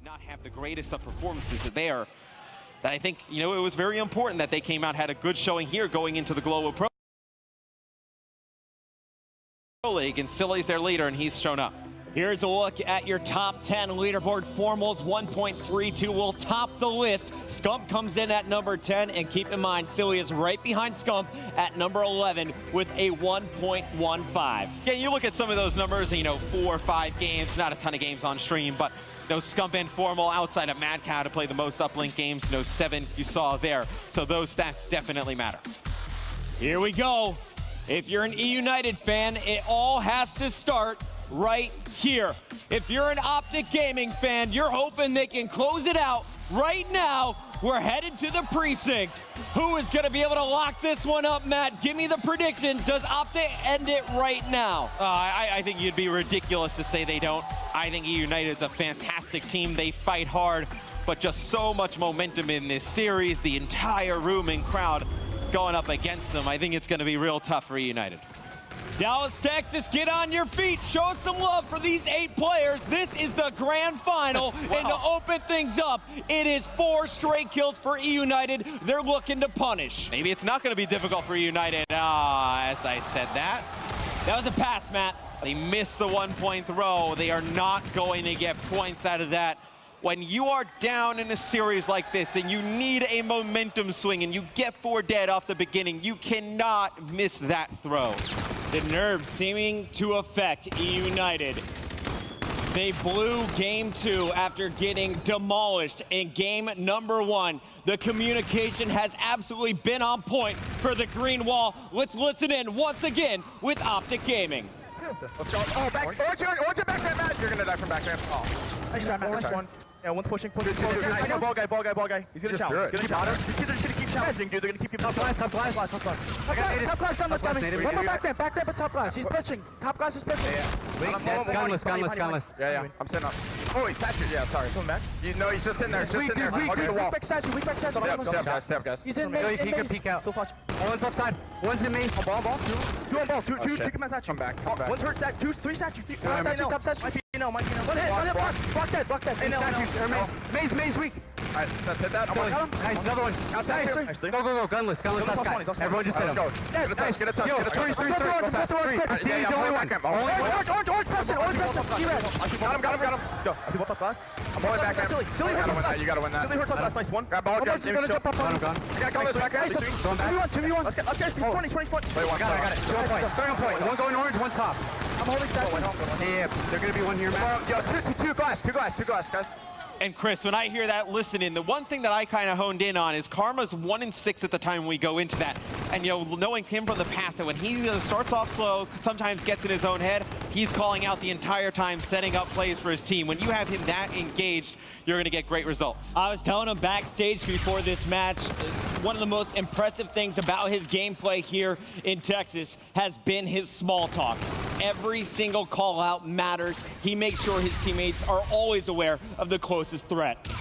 not have the greatest of performances there. That I think, it was very important that they came out, had a good showing here going into the Global Pro League, and Silly's their leader, and he's shown up. Here's a look at your top 10 leaderboard. Formals 1.32 will top the list. Scump comes in at number 10, and keep in mind, Silly is right behind Scump at number 11 with a 1.15. Yeah, you look at some of those numbers, 4 or 5 games, not a ton of games on stream, but Scump and Formal outside of Mad Cow to play the most uplink games, 7 you saw there. So those stats definitely matter. Here we go. If you're an EUNITED fan, it all has to start right here. If you're an OpTiC Gaming fan, you're hoping they can close it out right now. We're headed to the precinct. Who is going to be able to lock this one up, Matt? Give me the prediction. Does OpTiC end it right now? I think you'd be ridiculous to say they don't. I think EUNITED is a fantastic team. They fight hard, but just so much momentum in this series. The entire room and crowd going up against them. I think it's going to be real tough for EUNITED. Dallas, Texas, get on your feet. Show some love for these 8 players. This is the grand final. Wow. And to open things up, it is 4 straight kills for EUNITED. They're looking to punish. Maybe it's not going to be difficult for EUNITED. As I said that. That was a pass, Matt. They missed the 1-point throw. They are not going to get points out of that. When you are down in a series like this and you need a momentum swing and you get 4 dead off the beginning, you cannot miss that throw. The nerves seeming to affect EUNITED. They blew game 2 after getting demolished in game number 1. The communication has absolutely been on point for the green wall. Let's listen in once again with OpTiC Gaming. Let's go. Oh, back. Orange background, Matt. You're gonna die from background. Oh. Nice shot, Matt. Nice one. Yeah, one's pushing. Ball guy. He's gonna challenge. He's gonna challenge. These kids are just gonna keep challenging, dude. They're gonna keep you top glass. Top glass, gunless coming. One more background, but top glass. He's pushing. Top glass is pushing. Gunless. Yeah. I'm setting up. Oh, he's saturated. Yeah, sorry. Coming back. No, he's just in there. Just in there. I'll get the wall. Weak back statue. Step, guys. He's in maze. Peek out. Still watch. One's left side. One's in maze. Ball. Two on ball. Two command statue. Come back. One's hurt statue. 3 statue. Top statue. Might be no. One hit. Block dead. Maze weak. Alright, hit that. Nice, another one. Outside. Go. Gunless. Last guy. Everyone just hit him. Get a touch. Get a touch. Orange person. Got him. Let's go. People top glass. I'm pulling back. Silly hurt top glass. You gotta win that. Silly hurt top glass. Nice one. Grab ball. Just gonna jump up on him. I got gunless back. 2v1. Let's get 20. Got it. 2 point. One going orange, one top. I'm holding statue. Yeah, there's gonna be one here, man. Yo, two glass, guys. And Chris, when I hear that, listen in. The one thing that I kind of honed in on is Karma's 1-6 at the time we go into that. And knowing him from the past, that when he starts off slow, sometimes gets in his own head, he's calling out the entire time, setting up plays for his team. When you have him that engaged, you're going to get great results. I was telling him backstage before this match, one of the most impressive things about his gameplay here in Texas has been his small talk. Every single call out matters. He makes sure his teammates are always aware of the closest threat.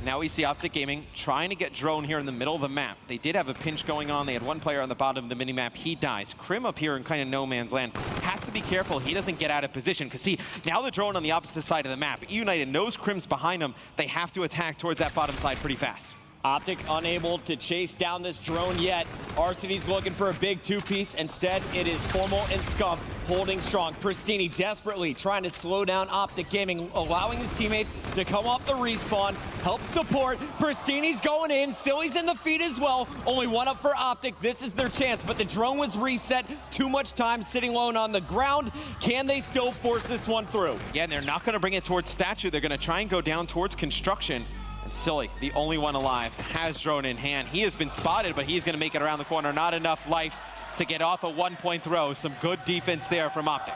Now we see OpTiC Gaming trying to get drone here in the middle of the map. They did have a pinch going on. They had one player on the bottom of the minimap. He dies. Krim up here in kind of no man's land has to be careful he doesn't get out of position, because see, now the drone on the opposite side of the map. EUNITED knows Krim's behind them. They have to attack towards that bottom side pretty fast. OpTiC unable to chase down this drone yet. RCD's looking for a big 2-piece. Instead, it is Formal and Scump holding strong. Pristini desperately trying to slow down OpTiC Gaming, allowing his teammates to come off the respawn, help support. Pristini's going in. Silly's in the feed as well. Only one up for OpTiC. This is their chance, but the drone was reset. Too much time sitting alone on the ground. Can they still force this one through? Yeah, and they're not going to bring it towards statue. They're going to try and go down towards construction. And Silly, the only one alive, has drone in hand. He has been spotted, but he's going to make it around the corner. Not enough life to get off a 1-point throw. Some good defense there from OpTiC.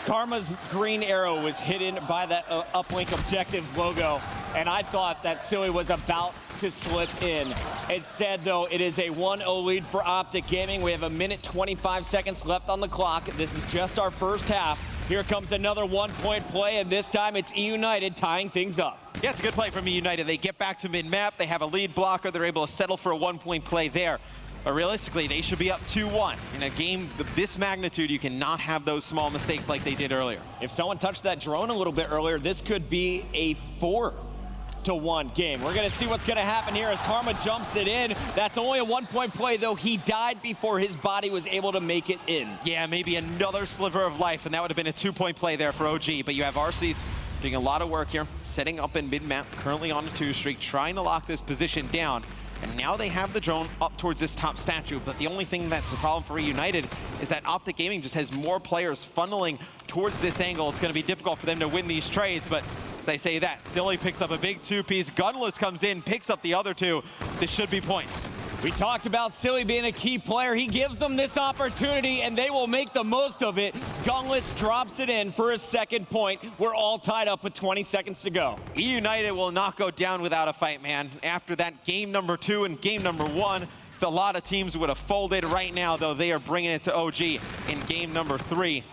Karma's green arrow was hidden by that uplink objective logo, and I thought that Silly was about to slip in. Instead, though, it is a 1-0 lead for OpTiC Gaming. We have 1:25 seconds left on the clock. This is just our first half. Here comes another 1-point play, and this time it's EUNITED tying things up. Yeah, it's a good play from EUNITED. They get back to mid-map. They have a lead blocker. They're able to settle for a 1-point play there. But realistically, they should be up 2-1. In a game of this magnitude, you cannot have those small mistakes like they did earlier. If someone touched that drone a little bit earlier, this could be a 4-1 game. We're gonna see what's gonna happen here as Karma jumps it in. That's only a 1-point play, though. He died before his body was able to make it in. Yeah, maybe another sliver of life, and that would have been a 2-point play there for OG. But you have RC's doing a lot of work here, setting up in mid-map, currently on a 2 streak, trying to lock this position down. And now they have the drone up towards this top statue, but the only thing that's a problem for EUNITED is that OpTiC Gaming just has more players funneling towards this angle. It's going to be difficult for them to win these trades, but as I say that, Silly picks up a big 2-piece, Gunless comes in, picks up the other 2. This should be points. We talked about Silly being a key player. He gives them this opportunity, and they will make the most of it. Gunless drops it in for his 2nd point. We're all tied up with 20 seconds to go. EUNITED will not go down without a fight, man. After that game number 2 and game number 1, a lot of teams would have folded right now, though they are bringing it to OG in game number 3.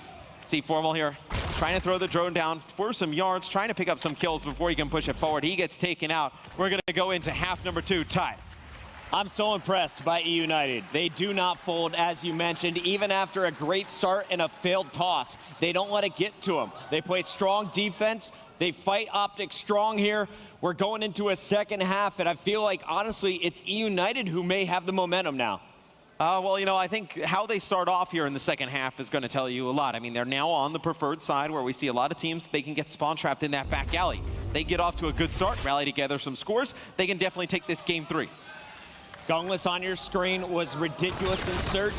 See Formal here, trying to throw the drone down for some yards, trying to pick up some kills before he can push it forward. He gets taken out. We're going to go into half number 2 tied. I'm so impressed by EUNITED. They do not fold, as you mentioned, even after a great start and a failed toss. They don't let it get to them. They play strong defense. They fight OpTiC strong here. We're going into a 2nd half, and I feel like, honestly, it's EUNITED who may have the momentum now. Well, you know, I think how they start off here in the 2nd half is going to tell you a lot. I mean, they're now on the preferred side where we see a lot of teams, they can get spawn trapped in that back alley. They get off to a good start, rally together some scores. They can definitely take this game 3. Gunless on your screen was ridiculous in search.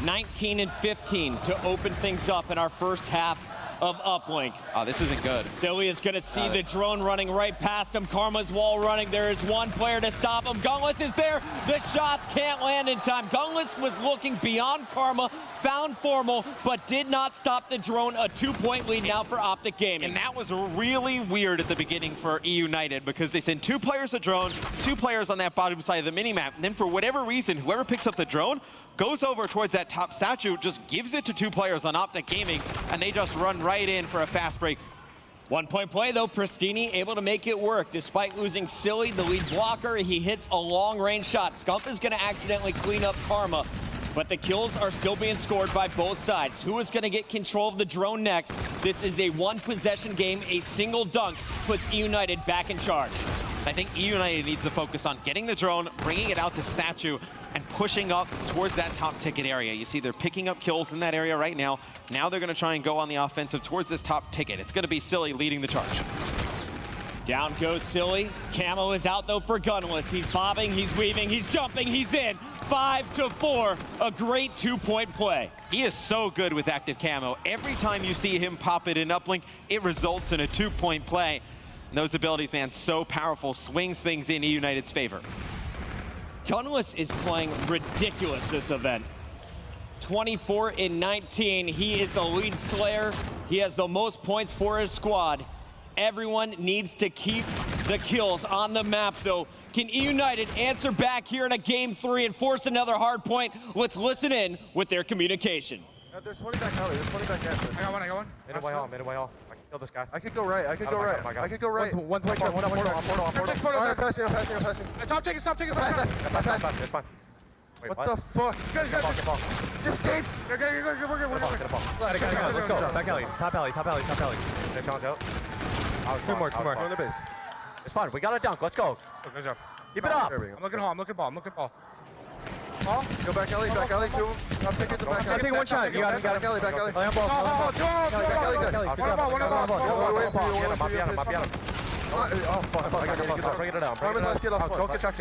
19 and 15 to open things up in our first half of UPLINK. Oh, this isn't good. Silly is going to see the drone running right past him. Karma's wall running. There is one player to stop him. Gunless is there. The shots can't land in time. Gunless was looking beyond Karma, found Formal, but did not stop the drone. A 2-point lead now for OpTiC Gaming. And that was really weird at the beginning for EUNITED because they send 2 players a drone, 2 players on that bottom side of the minimap, and then for whatever reason, whoever picks up the drone goes over towards that top statue, just gives it to 2 players on OpTiC Gaming, and they just run right in for a fast break. 1-point play, though. Pristini able to make it work. Despite losing Silly, the lead blocker, he hits a long-range shot. Scump is going to accidentally clean up Karma, but the kills are still being scored by both sides. Who is going to get control of the drone next? This is a 1-possession game. A single dunk puts EUNITED back in charge. I think EUNITED needs to focus on getting the drone, bringing it out to statue, and pushing up towards that top ticket area. You see they're picking up kills in that area right now. Now they're going to try and go on the offensive towards this top ticket. It's going to be Silly leading the charge. Down goes Silly. Camo is out, though, for Gunless. He's bobbing, he's weaving, he's jumping, he's in. 5-4, a great 2-point play. He is so good with active camo. Every time you see him pop it in UPLINK, it results in a 2-point play. And those abilities, man, so powerful, swings things in EUNITED's favor. Gunless is playing ridiculous this event. 24 in 19. He is the lead slayer. He has the most points for his squad. Everyone needs to keep the kills on the map, though. Can EUNITED answer back here in a game 3 and force another hard point? Let's listen in with their communication. There's 20 back alley. There's 20 back alley. I got one. Midway all. Midway all. I can kill this guy. I could go right. I could go right. One's white shot. One portal. Alright, passing. Stop taking. It's fine. Wait, what the fuck? This game's... We're good. Let's go. Back alley. Top alley. They challenge out. Two more. On the base. It's fine. We got a dunk. Let's go. Good job. Keep it up. I'm looking ball. Ball? Go back alley. Two. I'm taking the back alley. Take one shot. You got it. Back alley. Lay on ball. One. Oh, fuck. Bring it down.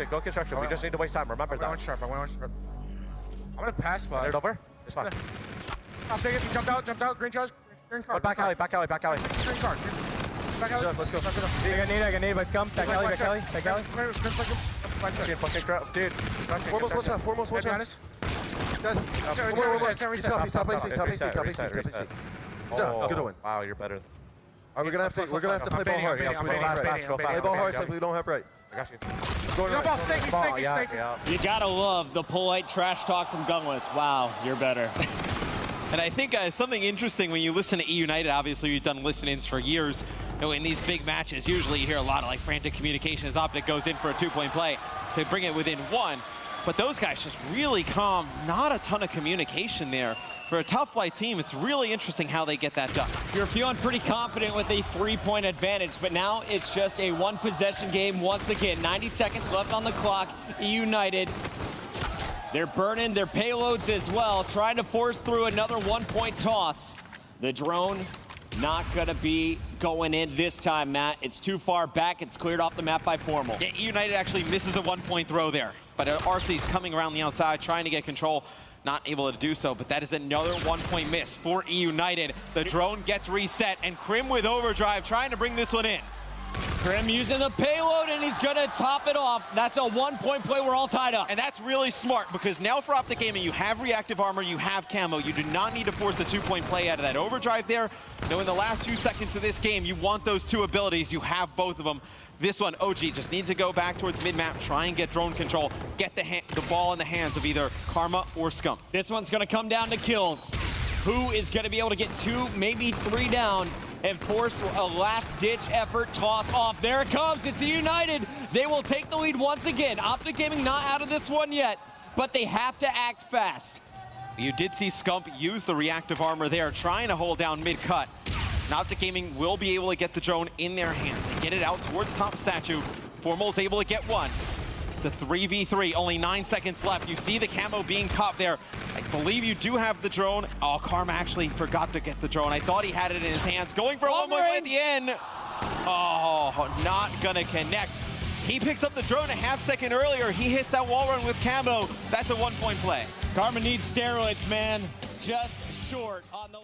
Go construction. We just need to waste time. Remember that. I went sharp. I'm gonna pass, but... It over? It's fine. I'll take it. Jumped out. Green card. Back alley. Green card. Back alley. Let's go. I can need by scum. Back alley. Dude. Foremost watch out. Top good one. Wow, you're better. We're gonna have to play ball hard. Play ball hard so we don't have right. I got you. Yeah. You gotta love the polite trash talk from Gunless. Wow, you're better. And I think something interesting when you listen to EUNITED, obviously you've done listen-ins for years. You know, in these big matches, usually you hear a lot of like frantic communication as OpTiC goes in for a 2-point play to bring it within 1. But those guys just really calm. Not a ton of communication there. For a top flight team, it's really interesting how they get that done. You're feeling pretty confident with a 3-point advantage, but now it's just a 1-possession game once again. 90 seconds left on the clock. EUNITED, they're burning their payloads as well, trying to force through another 1-point toss. The drone not gonna be going in this time, Matt. It's too far back. It's cleared off the map by Formal. Yeah, EUNITED actually misses a 1-point throw there. But RC's coming around the outside, trying to get control. Not able to do so, but that is another 1-point miss for EUNITED. The drone gets reset, and Krim with overdrive trying to bring this one in. Krim using the payload, and he's gonna top it off. That's a 1-point play. We're all tied up. And that's really smart, because now for OpTiC Gaming, you have reactive armor, you have camo. You do not need to force a 2-point play out of that overdrive there. No, in the last few seconds of this game, you want those 2 abilities. You have both of them. This one, OG just needs to go back towards mid-map, try and get drone control, get the ball in the hands of either Karma or Scum. This one's gonna come down to kills. Who is gonna be able to get 2, maybe 3 down and force a last-ditch effort toss off? There it comes, it's EUNITED. They will take the lead once again. OpTiC Gaming not out of this one yet, but they have to act fast. You did see Scump use the reactive armor there, trying to hold down mid-cut. OpTiC Gaming will be able to get the drone in their hands and get it out towards top statue. Formal's able to get one. It's a 3v3, only 9 seconds left. You see the camo being popped there. I believe you do have the drone. Oh, Karma actually forgot to get the drone. I thought he had it in his hands. Going for a 1-point play at the end. Oh, not gonna connect. He picks up the drone a half-second earlier. He hits that wall run with camo. That's a 1-point play. Karma needs steroids, man. Just short on the